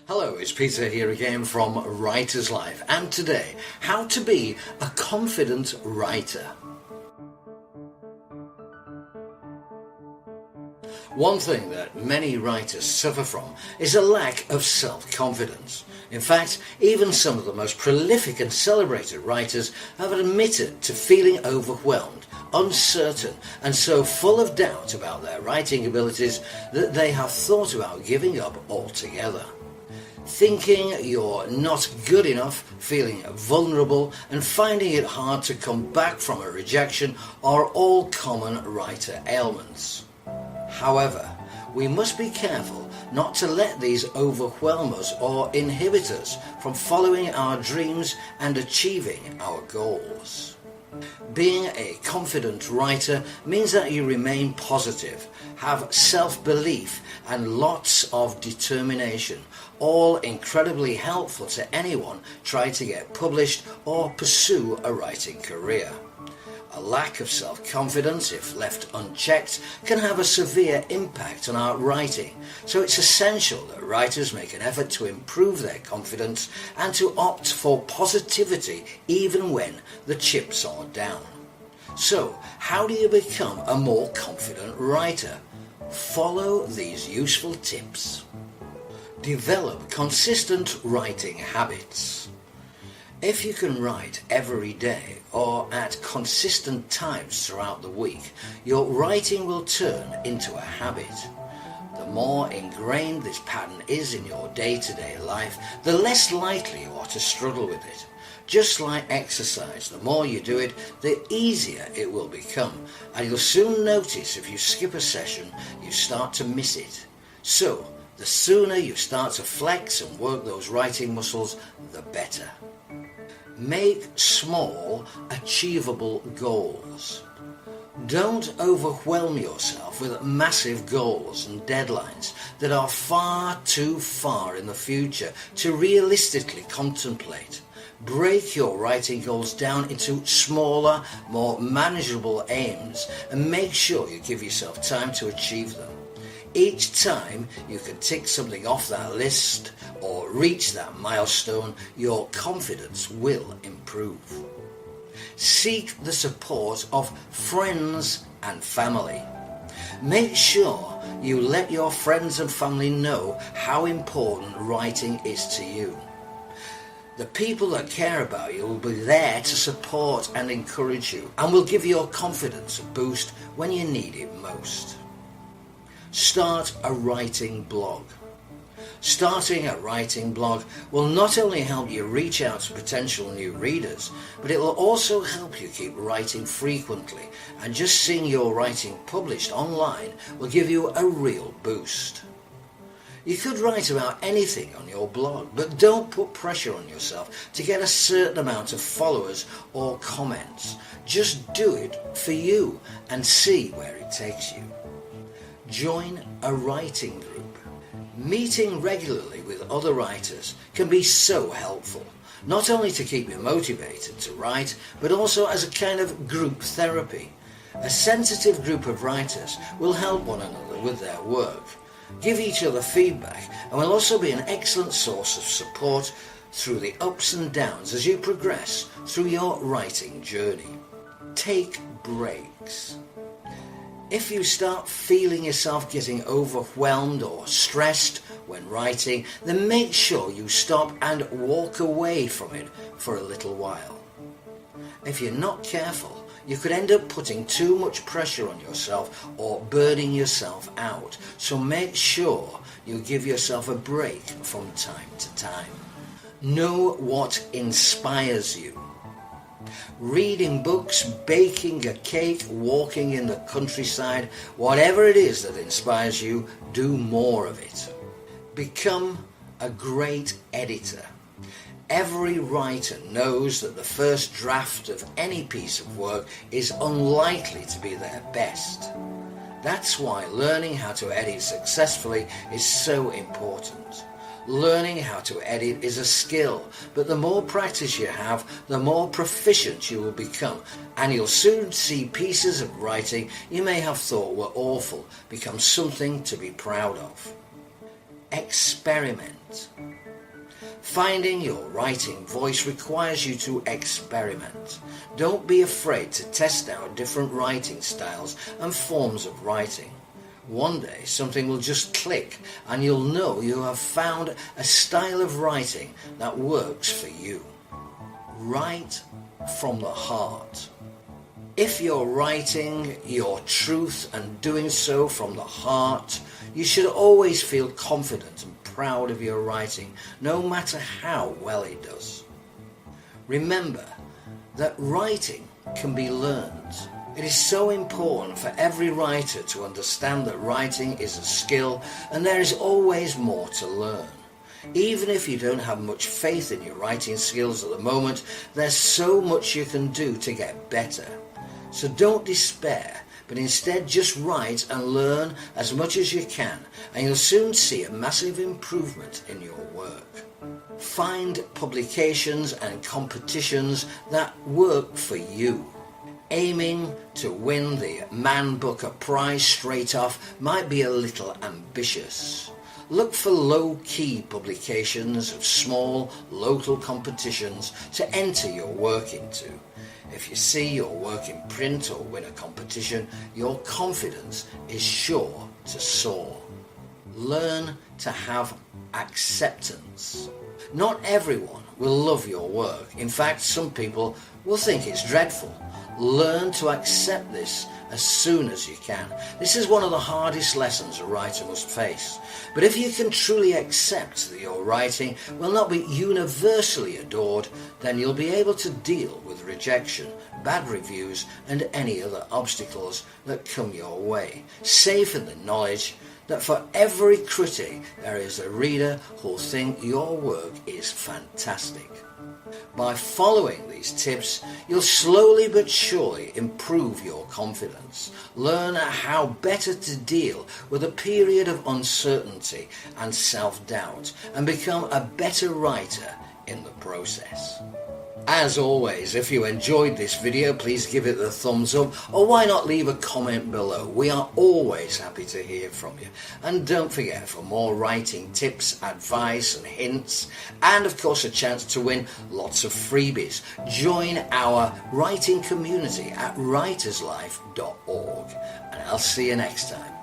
Hello, it's Peter here again from Writer's Life, and today, how to be a confident writer. One thing that many writers suffer from is a lack of self-confidence. In fact, even some of the most prolific and celebrated writers have admitted to feeling overwhelmed, uncertain, and so full of doubt about their writing abilities that they have thought about giving up altogether. Thinking you're not good enough, feeling vulnerable, and finding it hard to come back from a rejection are all common writer ailments. However, we must be careful not to let these overwhelm us or inhibit us from following our dreams and achieving our goals. Being a confident writer means that you remain positive, have self-belief and lots of determination, all incredibly helpful to anyone trying to get published or pursue a writing career. A lack of self-confidence, if left unchecked, can have a severe impact on our writing, so it's essential that writers make an effort to improve their confidence and to opt for positivity even when the chips are down. So, how do you become a more confident writer? Follow these useful tips. Develop consistent writing habits. If you can write every day or at consistent times throughout the week, your writing will turn into a habit. The more ingrained this pattern is in your day-to-day life, the less likely you are to struggle with it. Just like exercise, the more you do it, the easier it will become, and you'll soon notice if you skip a session, you start to miss it. So, the sooner you start to flex and work those writing muscles, the better. Make small, achievable goals. Don't overwhelm yourself with massive goals and deadlines that are far too far in the future to realistically contemplate. Break your writing goals down into smaller, more manageable aims and make sure you give yourself time to achieve them. Each time you can tick something off that list or reach that milestone, your confidence will improve. Seek the support of friends and family. Make sure you let your friends and family know how important writing is to you. The people that care about you will be there to support and encourage you and will give your confidence a boost when you need it most. Start a writing blog. Starting a writing blog will not only help you reach out to potential new readers, but it will also help you keep writing frequently, and just seeing your writing published online will give you a real boost. You could write about anything on your blog, but don't put pressure on yourself to get a certain amount of followers or comments. Just do it for you and see where it takes you. Join a writing group. Meeting regularly with other writers can be so helpful, not only to keep you motivated to write, but also as a kind of group therapy. A sensitive group of writers will help one another with their work, give each other feedback, and will also be an excellent source of support through the ups and downs as you progress through your writing journey. Take breaks. If you start feeling yourself getting overwhelmed or stressed when writing, then make sure you stop and walk away from it for a little while. If you're not careful, you could end up putting too much pressure on yourself or burning yourself out, so make sure you give yourself a break from time to time. Know what inspires you. Reading books, baking a cake, walking in the countryside, whatever it is that inspires you, do more of it. Become a great editor. Every writer knows that the first draft of any piece of work is unlikely to be their best. That's why learning how to edit successfully is so important. Learning how to edit is a skill, but the more practice you have, the more proficient you will become, and you'll soon see pieces of writing you may have thought were awful become something to be proud of. Experiment. Finding your writing voice requires you to experiment. Don't be afraid to test out different writing styles and forms of writing. One day something will just click and you'll know you have found a style of writing that works for you. Write from the heart. If you're writing your truth and doing so from the heart, you should always feel confident and proud of your writing, no matter how well it does. Remember that writing can be learned. It is so important for every writer to understand that writing is a skill and there is always more to learn. Even if you don't have much faith in your writing skills at the moment, there's so much you can do to get better. So don't despair, but instead just write and learn as much as you can, and you'll soon see a massive improvement in your work. Find publications and competitions that work for you. Aiming to win the Man Booker Prize straight off might be a little ambitious. Look for low-key publications of small, local competitions to enter your work into. If you see your work in print or win a competition, your confidence is sure to soar. Learn to have acceptance. Not everyone will love your work. In fact, some people will think it's dreadful. Learn to accept this as soon as you can. This is one of the hardest lessons a writer must face. But if you can truly accept that your writing will not be universally adored, then you'll be able to deal with rejection, bad reviews, and any other obstacles that come your way, safe in the knowledge that for every critic there is a reader who'll think your work is fantastic. By following these tips, you'll slowly but surely improve your confidence, learn how better to deal with a period of uncertainty and self-doubt, and become a better writer in the process. As always, if you enjoyed this video, please give it a thumbs up, or why not leave a comment below. We are always happy to hear from you. And don't forget, for more writing tips, advice and hints, and of course a chance to win lots of freebies, join our writing community at writerslife.org. And I'll see you next time.